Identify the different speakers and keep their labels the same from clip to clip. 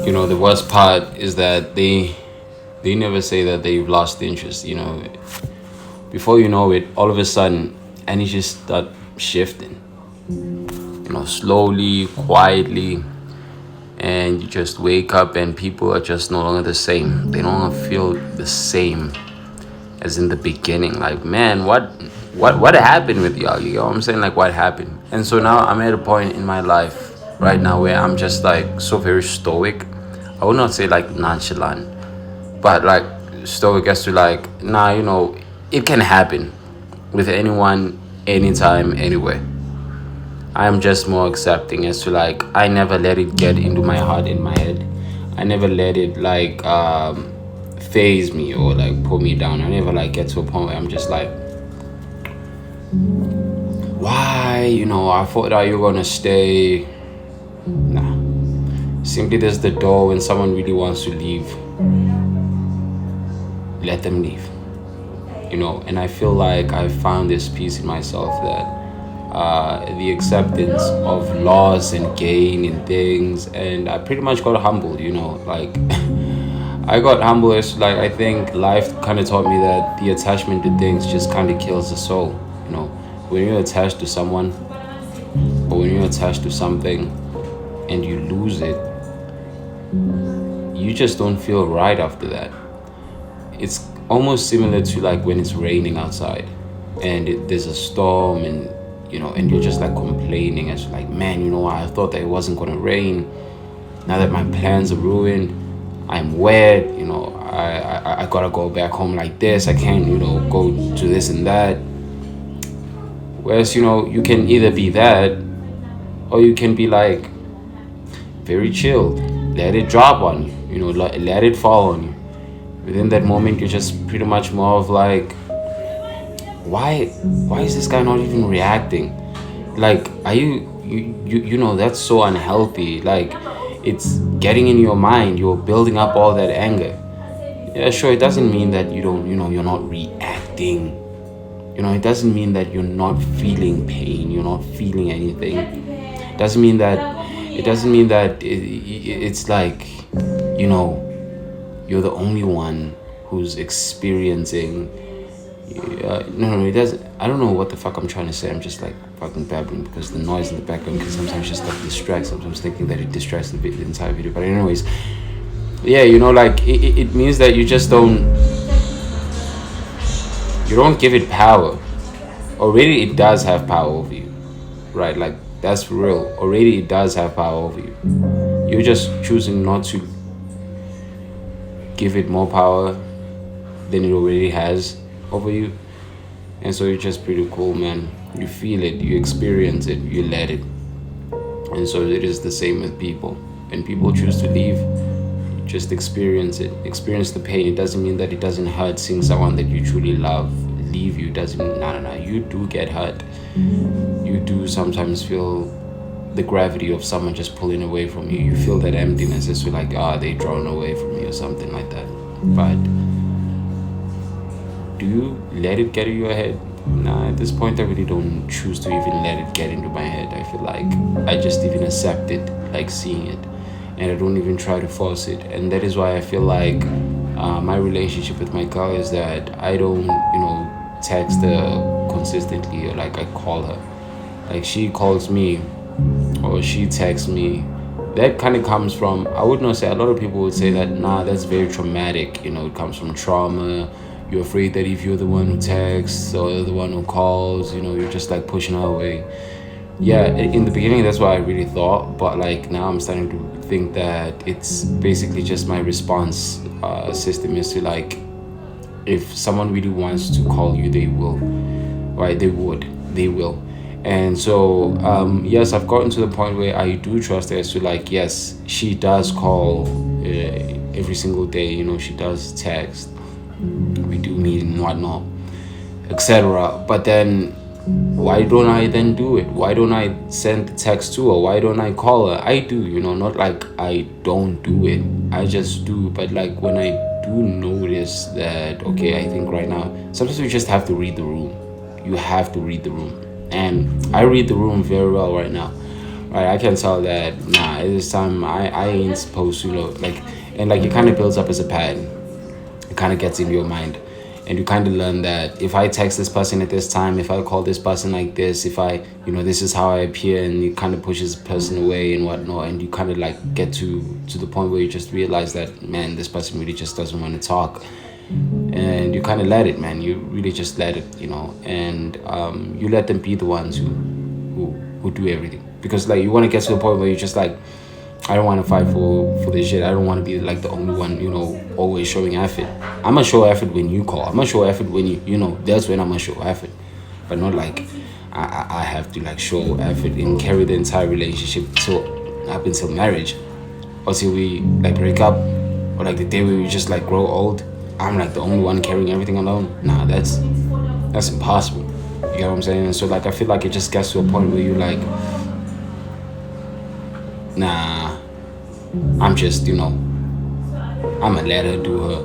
Speaker 1: The worst part is that they never say that they've lost interest. Before you know it, all of a sudden, energy start shifting. Slowly, quietly, and you just wake up and people are just no longer the same. They no longer feel the same as in the beginning. Like, man, what happened with y'all? You know what I'm saying? Like, what happened? And so now I'm at a point in my life right now where I'm just like so very stoic. I would not say like nonchalant, but like stoic as to like, nah, it can happen with anyone, anytime, anywhere. I am just more accepting as to like I never let it get into my heart, in my head. I never let it like phase me or like pull me down. I never like get to a point where I'm just like, why? I thought that you were gonna stay. Nah. Simply there's the door. When someone really wants to leave, let them leave. And I feel like I found this peace in myself that the acceptance of loss and gain in things, and I pretty much got humbled. Like I got humbled as like I think life kind of taught me that the attachment to things just kind of kills the soul. When you're attached to someone or when you're attached to something and you lose it, you just don't feel right after that. It's almost similar to like when it's raining outside and there's a storm, and you're just like complaining as like, man, I thought that it wasn't gonna rain. Now that my plans are ruined, I'm wet. I gotta go back home like this. I can't go to this and that. Whereas you can either be that or you can be like very chilled. Let it drop on you. Let it fall on you. Within that moment, you're just pretty much more of like, why is this guy not even reacting? Like, are that's so unhealthy. Like, it's getting in your mind. You're building up all that anger. Yeah, sure, it doesn't mean that you don't, you're not reacting. It doesn't mean that you're not feeling pain. You're not feeling anything. It doesn't mean that it's like, you're the only one who's experiencing. No, it doesn't. I don't know what the fuck I'm trying to say. I'm just like fucking babbling because the noise in the background can sometimes just like distract. Sometimes thinking that it distracts the entire video. But anyways, yeah, like it means that you just don't give it power. Already it does have power over you, right? Like that's for real. Already it does have power over you. You're just choosing not to give it more power than it already has over you. And so it's just pretty cool, man. You feel it, you experience it, you let it. And so it is the same with people. When people choose to leave, just experience it. Experience the pain. It doesn't mean that it doesn't hurt seeing someone that you truly love leave you. Doesn't no. You do get hurt. You do sometimes feel the gravity of someone just pulling away from you. You feel that emptiness as to like, they drawn away from you or something like that. But do you let it get in your head? Nah, at this point I really don't choose to even let it get into my head. I feel like I just even accept it, like seeing it, and I don't even try to force it. And that is why I feel like my relationship with my girl is that I don't, text her consistently, or like I call her. Like she calls me or she texts me. That kind of comes from, I would not say, a lot of people would say that, nah, that's very traumatic. It comes from trauma. You're afraid that if you're the one who texts or the one who calls, you're just like pushing her away. Yeah, in the beginning, that's what I really thought. But like now I'm starting to think that it's basically just my response system is to like, if someone really wants to call you, they will, right? They will. And so, yes, I've gotten to the point where I do trust her as to like, yes, she does call every single day, she does text. We do meet and whatnot, etc. But then why don't I then do it? Why don't I send the text to her? Why don't I call her? I do, not like I don't do it. I just do. But like when I do notice that, okay, I think right now, sometimes you just have to read the room. You have to read the room. And I read the room very well right now. right? I can tell that nah, at this time I ain't supposed to, like, and like it kind of builds up as a pattern. It kind of gets in your mind, and you kind of learn that if I text this person at this time, if I call this person like this, if I, this is how I appear, and it kind of pushes the person away and whatnot, and you kind of like get to the point where you just realize that, man, this person really just doesn't want to talk, and you kind of let it, man. You really just let it, and you let them be the ones who do everything, because like you want to get to the point where you're just like, I don't want to fight for this shit. I don't want to be like the only one, always showing effort. I'm gonna show effort when you call. I'm gonna show effort when that's when I'm gonna show effort, but not like I have to like show effort and carry the entire relationship up until marriage, or till we like break up, or like the day we just like grow old. I'm like the only one carrying everything alone. Nah, that's impossible. You get what I'm saying? And so like I feel like it just gets to a point where you like, nah, I'm just, I'ma let her do her.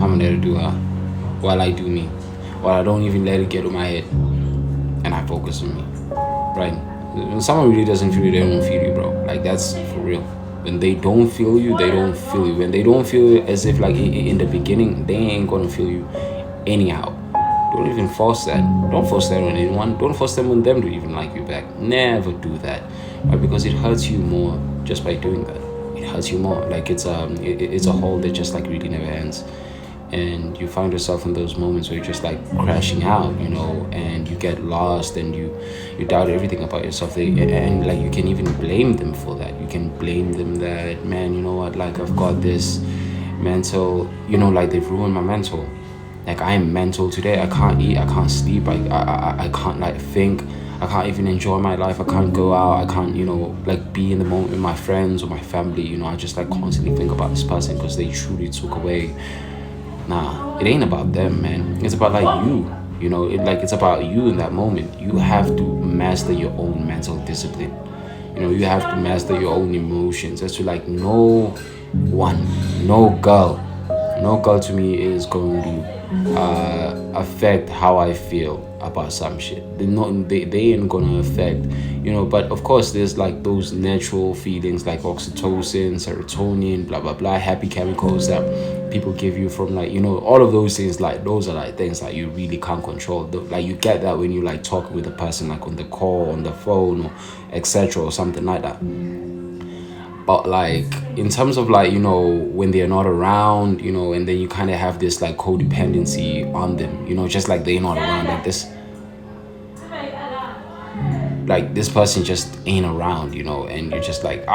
Speaker 1: I'ma let her do her while I do me. While I don't even let it get to my head and I focus on me. Right? When someone really doesn't feel you, they don't feel you, bro. Like that's for real. When they don't feel you, they don't feel you. When they don't feel you, as if like in the beginning, they ain't gonna feel you anyhow. Don't even force that. Don't force that on anyone. Don't force them on them to even like you back. Never do that. Right? Because it hurts you more just by doing that. It hurts you more. Like it's a hole that just like really never ends. And you find yourself in those moments where you're just like crashing out, and you get lost, and you doubt everything about yourself. And like you can even blame them for that. You can blame them that, man, you know what, like I've got this mental, like they've ruined my mental. Like I am mental today. I can't eat, I can't sleep, I can't like think, I can't even enjoy my life, I can't go out, I can't, like be in the moment with my friends or my family. I just like constantly think about this person because they truly took away. Nah, it ain't about them, man. It's about like you. It's about you in that moment. You have to master your own mental discipline. You have to master your own emotions. As to like no girl to me is going to affect how I feel about some shit. They ain't gonna affect, but of course there's like those natural feelings like oxytocin, serotonin, blah blah blah, happy chemicals that people give you from like, all of those things. Like those are like things that you really can't control. Like you get that when you like talk with a person like on the call, on the phone, or etc. or something like that. But like in terms of like, when they're not around, and then you kind of have this like codependency on them, just like they're not around, like this person just ain't around, and you're just like,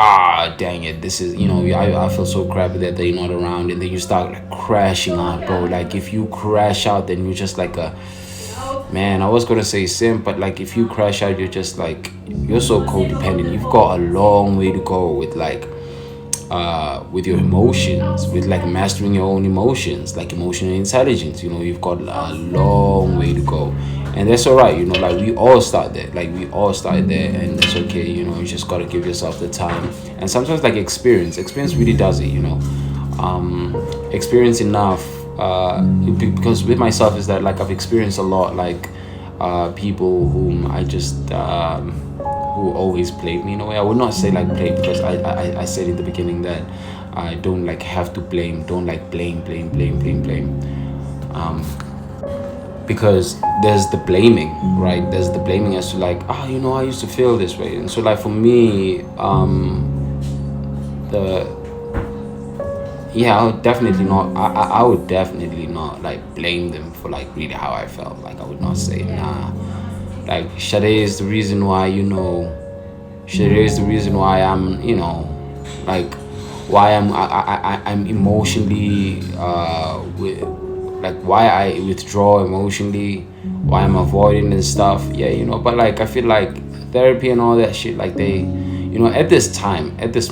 Speaker 1: dang it, this is, I feel so crappy that they're not around. And then you start like crashing out, bro. Like if you crash out, then you're just like man, I was gonna say simp, but like if you crash out, you're just like, you're so codependent. You've got a long way to go with like with your emotions, with like mastering your own emotions, like emotional intelligence. You've got a long way to go, and that's all right. Like we all start there, and it's okay. You just gotta give yourself the time, and sometimes like experience really does it. Experience enough. Because with myself is that like I've experienced a lot like people whom I just who always played me in a way. I would not say like play, because I said in the beginning that I don't like have to blame. Don't like blame. Because there's the blaming, right? There's the blaming as to like, I used to feel this way. And so like for me, I would definitely not. I would definitely not like blame them for like really how I felt. Like I would not say, nah. Like Sade is the reason why, Sade is the reason why I'm, like why I'm emotionally like why I withdraw emotionally, why I'm avoiding and stuff. Yeah, but like I feel like therapy and all that shit, like they, at this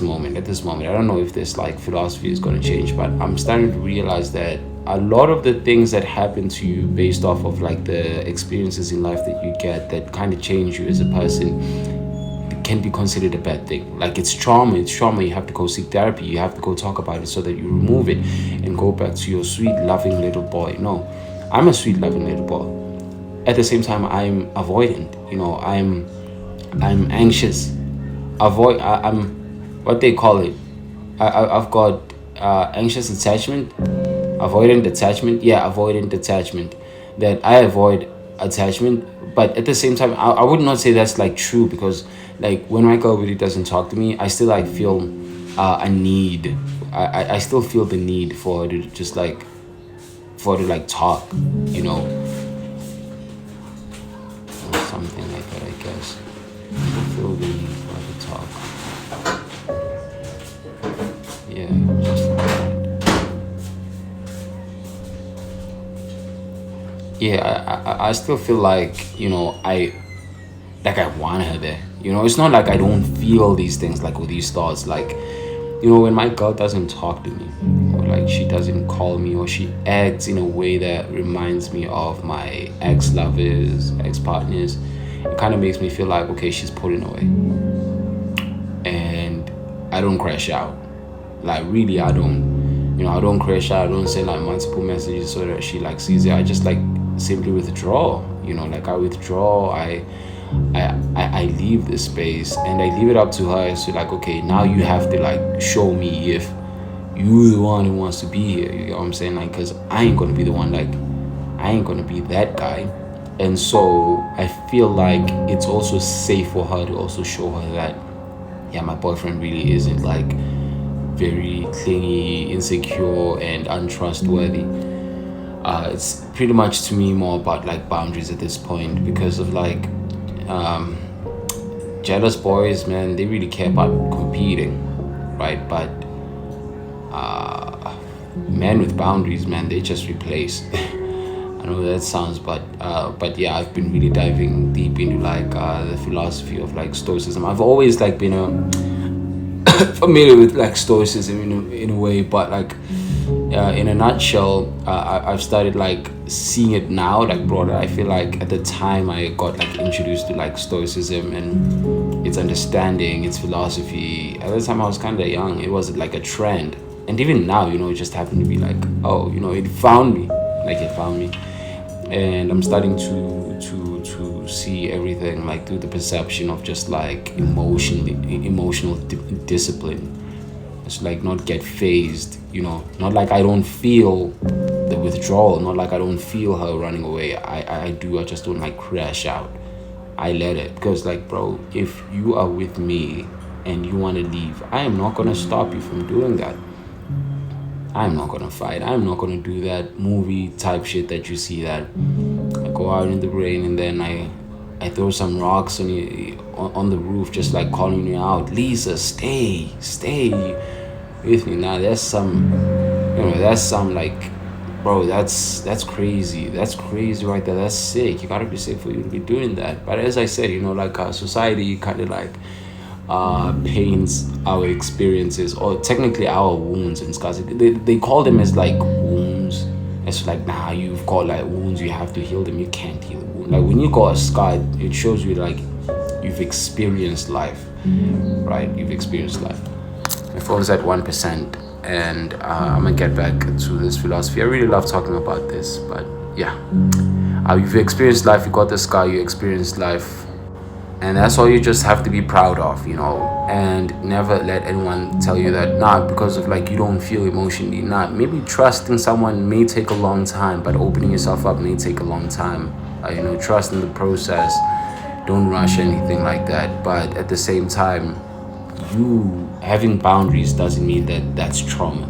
Speaker 1: moment, I don't know if this like philosophy is going to change, but I'm starting to realize that a lot of the things that happen to you based off of like the experiences in life that you get that kind of change you as a person can be considered a bad thing. Like it's trauma. You have to go seek therapy. You have to go talk about it so that you remove it and go back to your sweet, loving little boy. No, I'm a sweet, loving little boy. At the same time, I'm avoidant. I'm anxious. avoid. I'm what they call it. I've got anxious attachment, avoidant attachment. Yeah, avoidant attachment. That I avoid attachment, but at the same time, I would not say that's like true, because like when my girl really doesn't talk to me, I still like feel a need. I still feel the need for her to just like for her to like talk, you know, or something like that. I guess I feel the need for her to talk. Yeah, just like that. Yeah, I still feel like, you know, I want her there. You know, it's not like I don't feel these things, like with these thoughts, like, you know, when my girl doesn't talk to me, or like she doesn't call me, or she acts in a way that reminds me of my ex-lovers, ex-partners, it kind of makes me feel like, okay, she's pulling away. And I don't crash out. Like really, I don't. You know, I don't crash out. I don't send like multiple messages so that she like sees it. I just like simply withdraw. You know, like I withdraw. I leave the space, and I leave it up to her. So like, okay, now you have to like show me if you the one who wants to be here. You know what I'm saying? Like, cause I ain't gonna be the one. Like, I ain't gonna be that guy. And so I feel like it's also safe for her to also show her that, yeah, my boyfriend really isn't like very clingy, insecure, and untrustworthy. It's pretty much to me more about like boundaries at this point, because of like um, jealous boys, man, they really care about competing, right? But men with boundaries, man, they just replace. I know that sounds, but yeah, I've been really diving deep into like the philosophy of like stoicism. I've always like been familiar with like stoicism in a way, but like in a nutshell, I've started like seeing it now like broader. I feel like at the time I got like introduced to like stoicism and its understanding, its philosophy. At the time I was kind of young, it was like a trend, and even now, you know, it just happened to be like, oh, you know, it found me, like it found me. And I'm starting to see everything like through the perception of just like emotional discipline. It's like not get phased, you know, not like I don't feel the withdrawal, not like I don't feel her running away. I do. I just don't like crash out. I let it, because like, bro, if you are with me and you want to leave, I am not gonna stop you from doing that. I'm not gonna fight. I'm not gonna do that movie type shit that you see, that I go out in the rain and then I throw some rocks on you on the roof, just like calling you out, Lisa, stay with me. Now that's some, you know, that's some like, bro, that's crazy. That's crazy right there. That's sick. You gotta be sick for you to be doing that. But as I said, you know, like society kind of like paints our experiences, or technically our wounds and scars. They call them as like wounds. It's like, nah, you've got like wounds, you have to heal them. You can't heal a wound. Like when you got a scar, it shows you like you've experienced life, right? You've experienced life. My phone's at 1%, and I'm gonna get back to this philosophy. I really love talking about this, but yeah, you've experienced life. You got the scar. You experienced life. And that's all you just have to be proud of, you know, and never let anyone tell you that, nah, because of like you don't feel emotionally. Nah, maybe trusting someone may take a long time, but opening yourself up may take a long time. You know, trust in the process. Don't rush anything like that. But at the same time, you having boundaries doesn't mean that that's trauma.